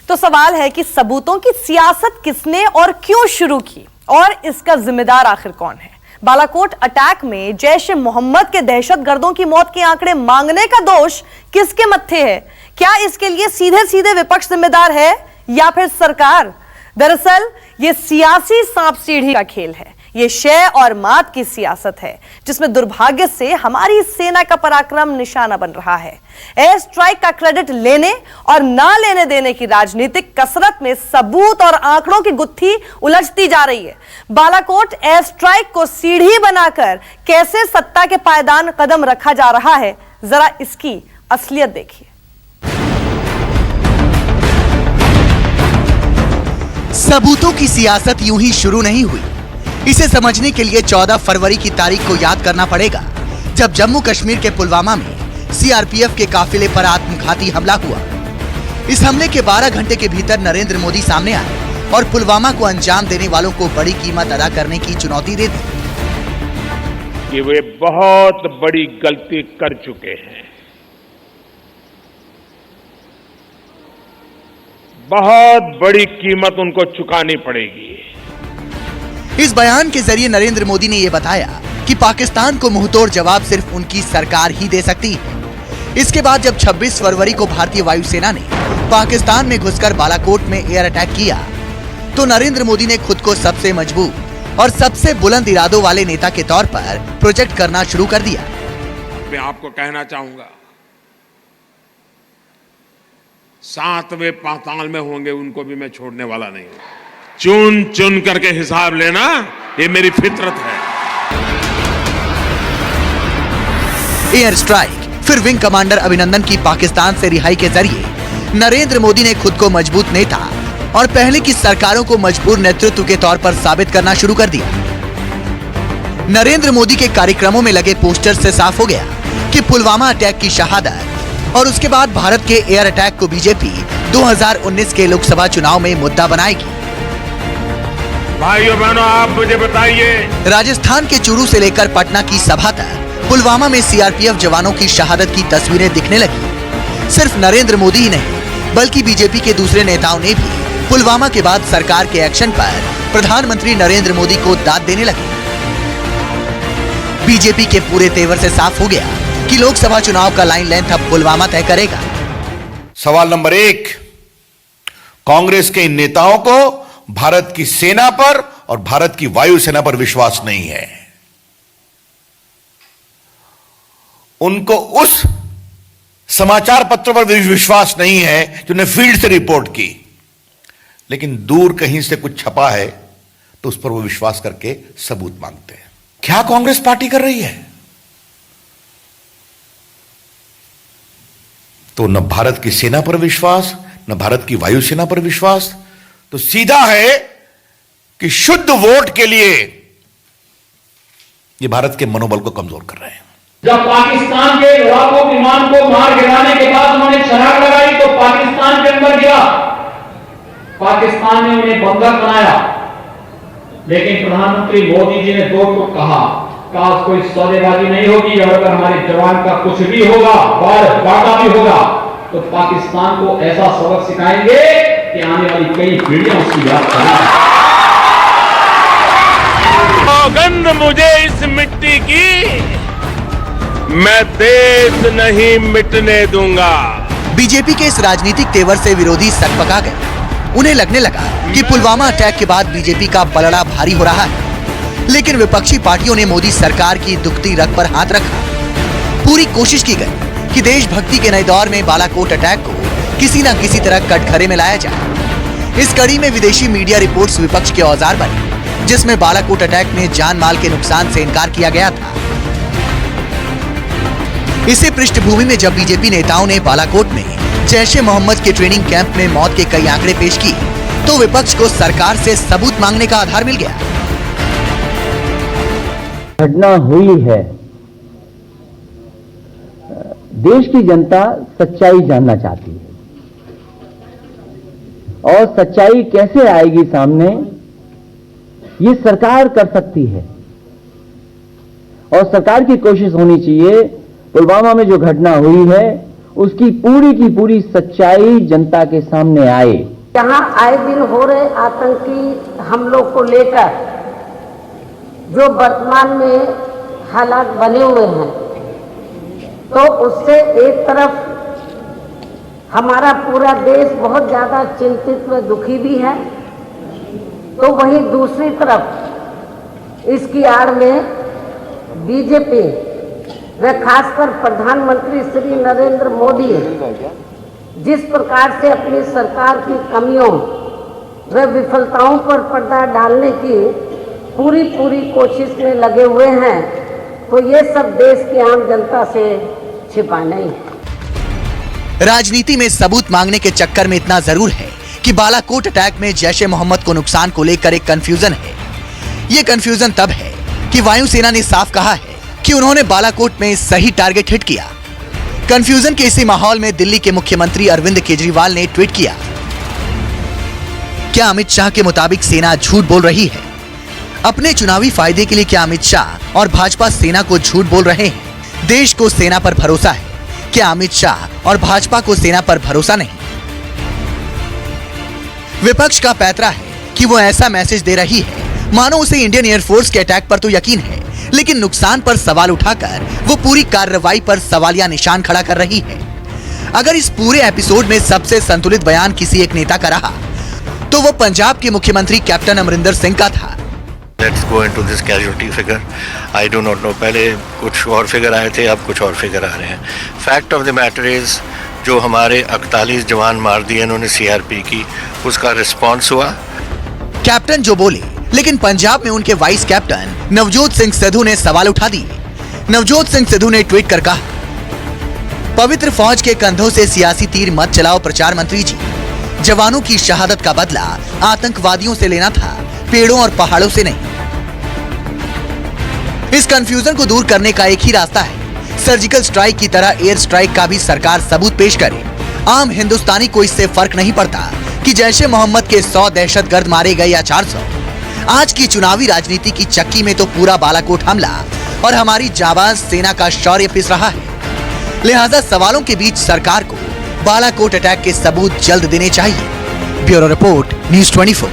तो सवाल है कि सबूतों की सियासत किसने और क्यों शुरू की और इसका जिम्मेदार आखिर कौन है। बालाकोट अटैक में जैश ए मोहम्मद के दहशतगर्दों की मौत के आंकड़े मांगने का दोष किसके मत्थे है? क्या इसके लिए सीधे सीधे विपक्ष जिम्मेदार है या फिर सरकार? दरअसल ये सियासी सांप सीढ़ी का खेल है। ये शय और मात की सियासत है जिसमें दुर्भाग्य से हमारी सेना का पराक्रम निशाना बन रहा है। एयर स्ट्राइक का क्रेडिट लेने और ना लेने देने की राजनीतिक कसरत में सबूत और आंकड़ों की गुत्थी उलझती जा रही है। बालाकोट एयर स्ट्राइक को सीढ़ी बनाकर कैसे सत्ता के पायदान कदम रखा जा रहा है, जरा इसकी असलियत देखिए। सबूतों की सियासत यूं ही शुरू नहीं हुई। इसे समझने के लिए 14 फरवरी की तारीख को याद करना पड़ेगा, जब जम्मू कश्मीर के पुलवामा में सीआरपीएफ के काफिले पर आत्मघाती हमला हुआ। इस हमले के 12 घंटे के भीतर नरेंद्र मोदी सामने आए और पुलवामा को अंजाम देने वालों को बड़ी कीमत अदा करने की चुनौती दे दी कि वे बहुत बड़ी गलती कर चुके हैं, बहुत बड़ी कीमत उनको चुकानी पड़ेगी। इस बयान के जरिए नरेंद्र मोदी ने यह बताया कि पाकिस्तान को मुंहतोड़ जवाब सिर्फ उनकी सरकार ही दे सकती है। इसके बाद जब 26 फरवरी को भारतीय वायुसेना ने पाकिस्तान में घुसकर बालाकोट में एयर अटैक किया, तो नरेंद्र मोदी ने खुद को सबसे मजबूत और सबसे बुलंद इरादों वाले नेता के तौर पर प्रोजेक्ट करना शुरू कर दिया। मैं आपको कहना चाहूंगा, 7वें पाताल में होंगे उनको भी मैं छोड़ने वाला नहीं हूं। चुन चुन करके हिसाब लेना, ये मेरी फितरत है। एयर स्ट्राइक फिर विंग कमांडर अभिनंदन की पाकिस्तान से रिहाई के जरिए नरेंद्र मोदी ने खुद को मजबूत नेता और पहले की सरकारों को मजबूर नेतृत्व के तौर पर साबित करना शुरू कर दिया। नरेंद्र मोदी के कार्यक्रमों में लगे पोस्टर से साफ हो गया कि पुलवामा अटैक की शहादत और उसके बाद भारत के एयर अटैक को बीजेपी 2019 के लोकसभा चुनाव में मुद्दा बनाएगी। भाइयों बहनों, आप मुझे बताइए, राजस्थान के चूरू से लेकर पटना की सभा तक पुलवामा में सीआरपीएफ जवानों की शहादत की तस्वीरें दिखने लगी। सिर्फ नरेंद्र मोदी ही नहीं, बल्कि बीजेपी के दूसरे नेताओं ने भी पुलवामा के बाद सरकार के एक्शन पर प्रधानमंत्री नरेंद्र मोदी को दाद देने लगे। बीजेपी के पूरे तेवर से साफ हो गया कि लोकसभा चुनाव का लाइन लेंथ अब पुलवामा तय करेगा। सवाल नंबर 1, कांग्रेस के इन नेताओं को भारत की सेना पर और भारत की वायुसेना पर विश्वास नहीं है। उनको उस समाचार पत्र पर विश्वास नहीं है जो ने फील्ड से रिपोर्ट की, लेकिन दूर कहीं से कुछ छपा है तो उस पर वो विश्वास करके सबूत मांगते हैं। क्या कांग्रेस पार्टी कर रही है? तो न भारत की सेना पर विश्वास, न भारत की वायुसेना पर विश्वास, तो सीधा है कि शुद्ध वोट के लिए ये भारत के मनोबल को कमजोर कर रहे हैं। जब पाकिस्तान के लड़ाकू विमान को मार गिराने के बाद उन्होंने छलांग लगाई तो पाकिस्तान के अंदर गिरा, पाकिस्तान ने उन्हें बंधक बनाया। लेकिन प्रधानमंत्री मोदी जी ने दो टूक कहा, काश कोई सौदेबाजी नहीं होगी और अगर हमारे जवान का कुछ भी होगा, वादा भी होगा, तो पाकिस्तान को ऐसा सबक सिखाएंगे कि आने वाली कई पीढ़ियां उसकी याद करेंगी। सौगंध मुझे इस मिट्टी की, मैं देश नहीं मिटने दूंगा। बीजेपी के इस राजनीतिक तेवर से विरोधी सकपका गए। उन्हें लगने लगा कि पुलवामा अटैक के बाद बीजेपी का पलड़ा भारी हो रहा है, लेकिन विपक्षी पार्टियों ने मोदी सरकार की दुखती रग पर हाथ रखा। पूरी कोशिश की गई कि देशभक्ति के नए दौर में बालाकोट अटैक को किसी न किसी तरह कटघरे में लाया जाए। इस कड़ी में विदेशी मीडिया रिपोर्ट्स विपक्ष के औजार बने, जिसमें बालाकोट अटैक में जान माल के नुकसान से इनकार किया गया था। इसी पृष्ठभूमि में जब बीजेपी नेताओं ने बालाकोट में जैश ए मोहम्मद के ट्रेनिंग कैंप में मौत के कई आंकड़े पेश किए, तो विपक्ष को सरकार से सबूत मांगने का आधार मिल गया। घटना हुई है, देश की जनता सच्चाई जानना चाहती है और सच्चाई कैसे आएगी सामने, ये सरकार कर सकती है और सरकार की कोशिश होनी चाहिए पुलवामा में जो घटना हुई है उसकी पूरी की पूरी सच्चाई जनता के सामने आए। यहाँ आए दिन हो रहे आतंकी हमलों को लेकर जो वर्तमान में हालात बने हुए हैं, तो उससे एक तरफ हमारा पूरा देश बहुत ज़्यादा चिंतित व दुखी भी है, तो वहीं दूसरी तरफ इसकी आड़ में बीजेपी व खासकर प्रधानमंत्री श्री नरेंद्र मोदी जिस प्रकार से अपनी सरकार की कमियों व विफलताओं पर पर्दा डालने की पूरी कोशिश में लगे हुए हैं, तो ये सब देश की आम जनता से छिपा नहीं है। राजनीति में सबूत मांगने के चक्कर में इतना जरूर है कि बालाकोट अटैक में जैश-ए मोहम्मद को नुकसान को लेकर एक कंफ्यूजन है। ये कंफ्यूजन तब है कि वायुसेना ने साफ कहा है कि उन्होंने बालाकोट में सही टारगेट हिट किया। कंफ्यूजन के इसी माहौल में दिल्ली के मुख्यमंत्री अरविंद केजरीवाल ने ट्वीट किया, क्या अमित शाह के मुताबिक सेना झूठ बोल रही है? अपने चुनावी फायदे के लिए क्या अमित शाह और भाजपा सेना को झूठ बोल रहे हैं? देश को सेना पर भरोसा है, क्या अमित शाह और भाजपा को सेना पर भरोसा नहीं? विपक्ष का पैतरा है कि वो ऐसा मैसेज दे रही है मानो उसे इंडियन एयरफोर्स के अटैक पर तो यकीन है, लेकिन नुकसान पर सवाल उठाकर वो पूरी कार्रवाई पर सवालिया निशान खड़ा कर रही है। अगर इस पूरे एपिसोड में सबसे संतुलित बयान किसी एक नेता का रहा तो वो पंजाब के मुख्यमंत्री कैप्टन अमरिंदर सिंह का था। Let's go into this casualty figure. I do not know. पहले कुछ और फिगर आए थे, अब कुछ और फिगर आ रहे हैं। Fact of the matter is जो हमारे 41 जवान मार दिए इन्होंने सीआरपी की, उसका रिस्पॉन्स हुआ। कैप्टन जो बोले, लेकिन पंजाब में उनके वाइस कैप्टन नवजोत सिंह सिद्धू ने सवाल उठा दिए। नवजोत सिंह सिद्धू ने ट्वीट कर कहा, पवित्र फौज के कंधों से सियासी तीर मत चलाओ प्रचार मंत्री जी, जवानों की शहादत का बदला आतंकवादियों से लेना था, पेड़ों और पहाड़ों से नहीं। इस कंफ्यूजन को दूर करने का एक ही रास्ता है, सर्जिकल स्ट्राइक की तरह एयर स्ट्राइक का भी सरकार सबूत पेश करे। आम हिंदुस्तानी को इससे फर्क नहीं पड़ता कि जैश-ए मोहम्मद के 100 दहशतगर्द मारे गए या 400। आज की चुनावी राजनीति की चक्की में तो पूरा बालाकोट हमला और हमारी जाबाज सेना का शौर्य पिस रहा है। लिहाजा सवालों के बीच सरकार को बालाकोट अटैक के सबूत जल्द देने चाहिए। Bureau report, news 24।